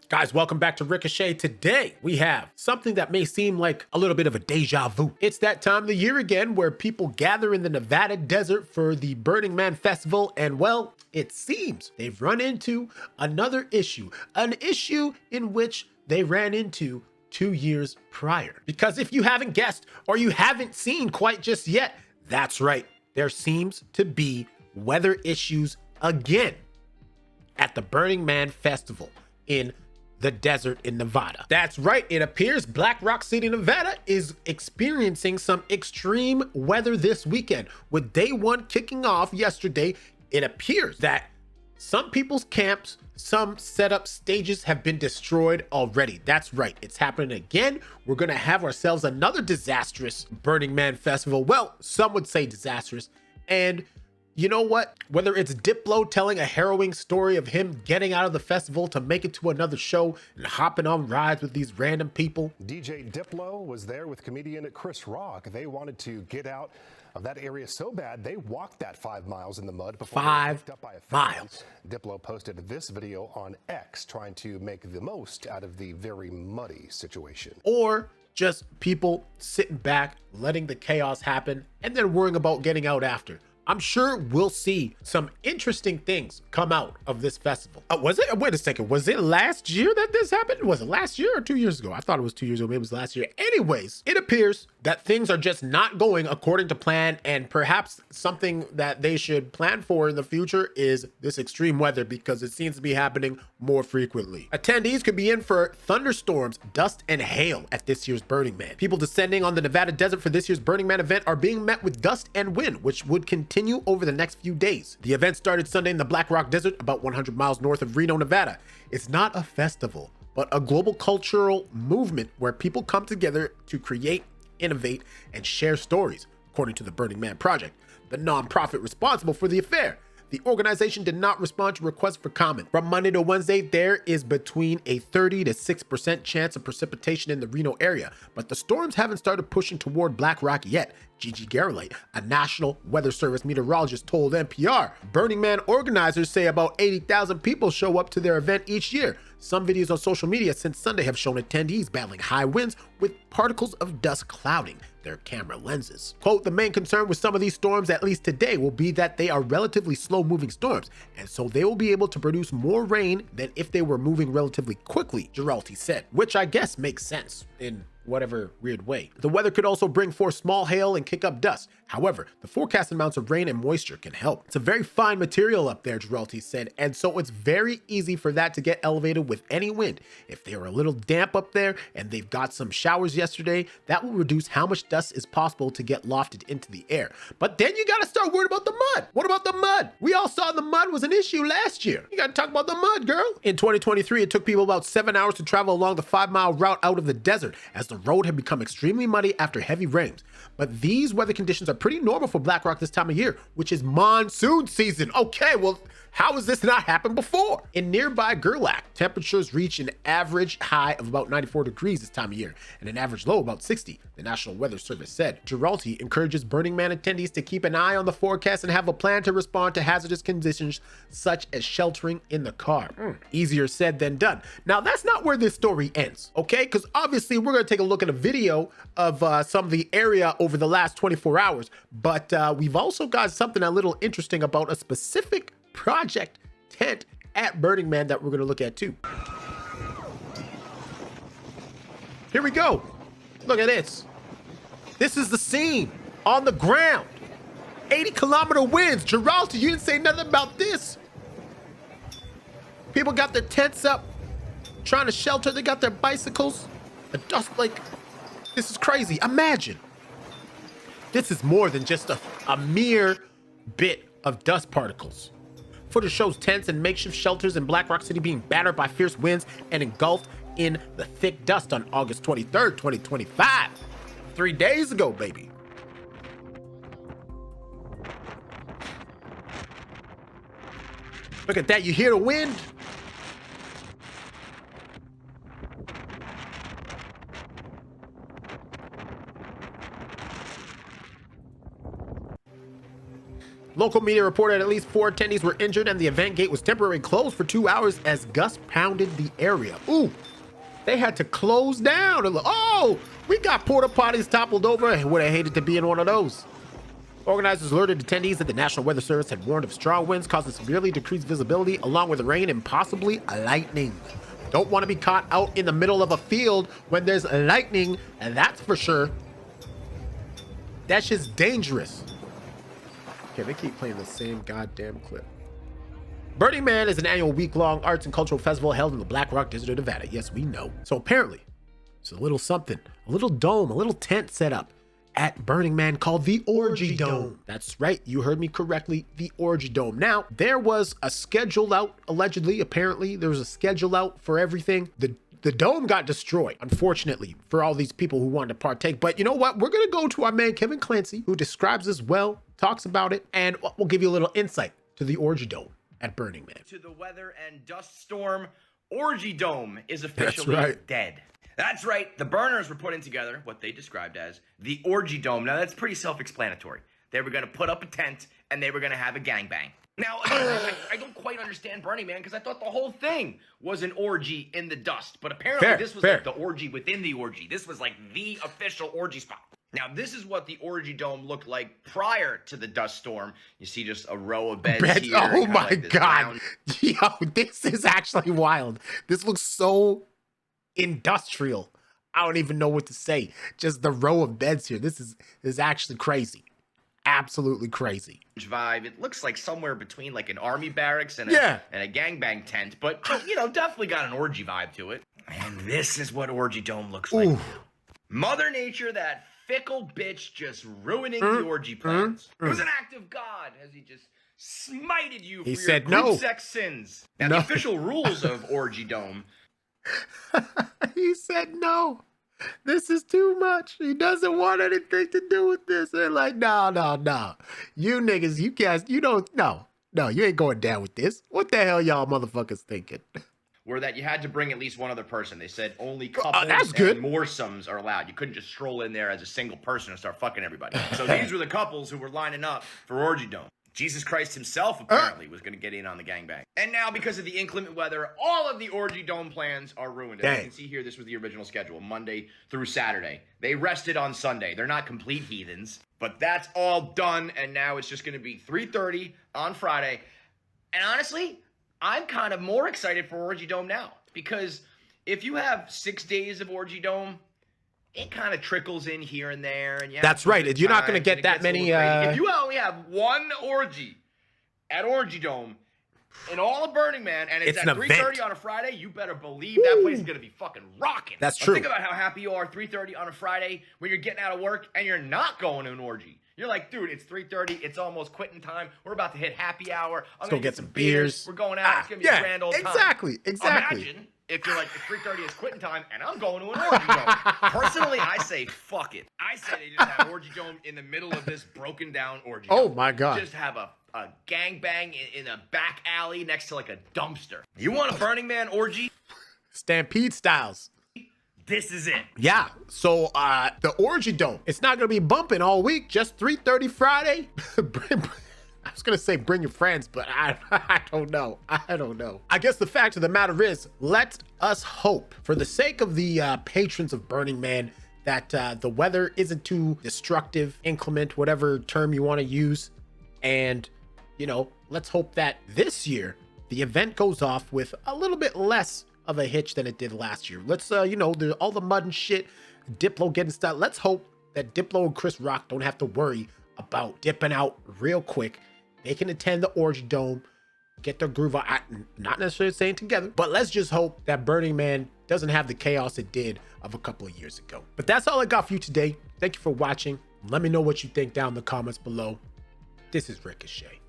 Guys, welcome back to Ricochet. Today, we have something that may seem like a little bit of a deja vu. It's that time of the year again where people gather in the Nevada desert for the Burning Man Festival, and well, it seems they've run into another issue, an issue in which they ran into 2 years prior. Because if you haven't guessed or you haven't seen quite just yet, that's right, there seems to be weather issues again at the Burning Man Festival in the desert in Nevada. That's right, it appears Black Rock City, Nevada is experiencing some extreme weather this weekend. With day one kicking off yesterday, it appears that some people's camps, some setup stages have been destroyed already. That's right, it's happening again. We're gonna have ourselves another disastrous Burning Man Festival. Well, some would say disastrous. And you know what? Whether it's Diplo telling a harrowing story of him getting out of the festival to make it to another show and hopping on rides with these random people. DJ Diplo was there with comedian Chris Rock. They wanted to get out of that area so bad, they walked that 5 miles in the mud before they were picked up by a fan. miles. Diplo posted this video on X trying to make the most out of the very muddy situation. Or just people sitting back, letting the chaos happen, and then worrying about getting out after. I'm sure we'll see some interesting things come out of this festival. Was it? Wait a second. Was it last year that this happened? Was it last year or 2 years ago? I thought it was 2 years ago. Maybe it was last year. Anyways, it appears that things are just not going according to plan, and perhaps something that they should plan for in the future is this extreme weather, because it seems to be happening more frequently. Attendees could be in for thunderstorms, dust, and hail at this year's Burning Man. People descending on the Nevada desert for this year's Burning Man event are being met with dust and wind, which would continue over the next few days. The event started Sunday in the Black Rock Desert, about 100 miles north of Reno, Nevada. It's not a festival, but a global cultural movement where people come together to create, innovate, and share stories, according to the Burning Man Project, the nonprofit responsible for the affair. The organization did not respond to requests for comment. From Monday to Wednesday, there is between a 30 to 6% chance of precipitation in the Reno area, but the storms haven't started pushing toward Black Rock yet. Gigi Garrelite, a National Weather Service meteorologist, told NPR. Burning Man organizers say about 80,000 people show up to their event each year. Some videos on social media since Sunday have shown attendees battling high winds with particles of dust clouding their camera lenses. Quote, the main concern with some of these storms, at least today, will be that they are relatively slow-moving storms, and so they will be able to produce more rain than if they were moving relatively quickly, Giralty said, which I guess makes sense in whatever weird way. The weather could also bring forth small hail and kick up dust. However, the forecast amounts of rain and moisture can help. It's a very fine material up there, Giralty said, and so it's very easy for that to get elevated with any wind. If they are a little damp up there and they've got some showers yesterday, that will reduce how much dust is possible to get lofted into the air. But then you gotta start worrying about the mud. What about the mud? We all saw the mud was an issue last year. You gotta talk about the mud, girl. In 2023, it took people about 7 hours to travel along the 5-mile route out of the desert, as the road had become extremely muddy after heavy rains. But these weather conditions are pretty normal for Black Rock this time of year, which is monsoon season. Okay, well, how has this not happened before? In nearby Gerlach, temperatures reach an average high of about 94 degrees this time of year and an average low of about 60, the National Weather Service said. Giralty encourages Burning Man attendees to keep an eye on the forecast and have a plan to respond to hazardous conditions such as sheltering in the car. Easier said than done. Now, that's not where this story ends, okay? Because obviously we're going to take a look at a video of some of the area over the last 24 hours, but we've also got something a little interesting about a specific project tent at Burning Man that we're going to look at too. Here we go. Look at this. This is the scene on the ground. 80-kilometer winds. Giralty, you didn't say nothing about this. People got their tents up, trying to shelter. They got their bicycles. The dust, like, this is crazy. Imagine. This is more than just a mere bit of dust particles. Footage shows tents and makeshift shelters in Black Rock City being battered by fierce winds and engulfed in the thick dust on August 23rd, 2025. 3 days ago, baby. Look at that, you hear the wind? Local media reported at least 4 attendees were injured and the event gate was temporarily closed for 2 hours as gusts pounded the area. Ooh, they had to close down. Oh, we got porta potties toppled over. I would have hated to be in one of those. Organizers alerted attendees that the National Weather Service had warned of strong winds causing severely decreased visibility along with rain and possibly lightning. Don't want to be caught out in the middle of a field when there's lightning, and that's for sure. That's just dangerous. Okay, they keep playing the same goddamn clip. Burning Man is an annual week-long arts and cultural festival held in the Black Rock Desert of Nevada. Yes, we know. So apparently, there's a little something, a little dome, a little tent set up at Burning Man called the Orgy Dome. That's right, you heard me correctly, the Orgy Dome. Now, there was a schedule out, allegedly, apparently, there was a schedule out for everything. The dome got destroyed, unfortunately, for all these people who wanted to partake. But you know what? We're gonna go to our man, Kevin Clancy, who describes this well, talks about it, and we'll give you a little insight to the Orgy Dome at Burning Man. To the weather and dust storm, Orgy Dome is officially dead. That's right, the burners were putting together what they described as the Orgy Dome. Now, that's pretty self-explanatory. They were going to put up a tent, and they were going to have a gangbang. Now, I don't quite understand Burning Man, because I thought the whole thing was an orgy in the dust. But apparently this was like the orgy within the orgy. This was like the official orgy spot. Now, this is what the Orgy Dome looked like prior to the dust storm. You see just a row of beds here. Oh my God. Yo, this is actually wild. This looks so industrial. I don't even know what to say. Just the row of beds here. This is actually crazy. Absolutely crazy. Vibe. It looks like somewhere between like an army barracks and a gangbang tent, but you know, definitely got an orgy vibe to it. And this is what Orgy Dome looks like. Ooh. Mother Nature, that fickle bitch, just ruining the orgy plans. It was an act of God as he just smited you for your group sex sins. Now, the official rules of Orgy Dome. He said no. This is too much. He doesn't want anything to do with this. They're like, no. You niggas, you guys, you don't, no, you ain't going down with this. What the hell y'all motherfuckers thinking? Were that you had to bring at least one other person. They said only couples and moresomes are allowed. You couldn't just stroll in there as a single person and start fucking everybody. So these were the couples who were lining up for Orgy Dome. Jesus Christ himself apparently was going to get in on the gangbang. And now, because of the inclement weather, all of the Orgy Dome plans are ruined. As you can see here, this was the original schedule, Monday through Saturday. They rested on Sunday. They're not complete heathens, but that's all done, and now it's just going to be 3:30 on Friday. And honestly, I'm kind of more excited for Orgy Dome now, because if you have 6 days of Orgy Dome, it kind of trickles in here and there. And that's right. You're not going to get that many. If you only have one orgy at Orgy Dome in all of Burning Man, and it's at 3:30 on a Friday, you better believe that place is going to be fucking rocking. That's true. Think about how happy you are 3:30 on a Friday when you're getting out of work and you're not going to an orgy. You're like, dude, it's 3:30. It's almost quitting time. We're about to hit happy hour. I'm going to get some beers. We're going out. It's going to be a grand old time. Exactly. Imagine if you're like, it's 3:30, it's quitting time, and I'm going to an Orgy Dome. Personally, I say, fuck it. I say they just have Orgy Dome in the middle of this broken down Orgy Dome. Oh, my God. Just have a gangbang in a back alley next to like a dumpster. You want a Burning Man orgy? Stampede styles. This is it. Yeah. So the Orgy Dome, it's not going to be bumping all week. Just 3:30 Friday. I was going to say bring your friends, but I don't know. I guess the fact of the matter is, let us hope, for the sake of the patrons of Burning Man, that the weather isn't too destructive, inclement, whatever term you want to use. And, you know, let's hope that this year the event goes off with a little bit less of a hitch than it did last year. Let's, you know, all the mud and shit, Diplo getting started. Let's hope that Diplo and Chris Rock don't have to worry about dipping out real quick. They can attend the Orgy Dome, get their groove on. Not necessarily saying together, but let's just hope that Burning Man doesn't have the chaos it did of a couple of years ago. But that's all I got for you today. Thank you for watching. Let me know what you think down in the comments below. This is Ricochet.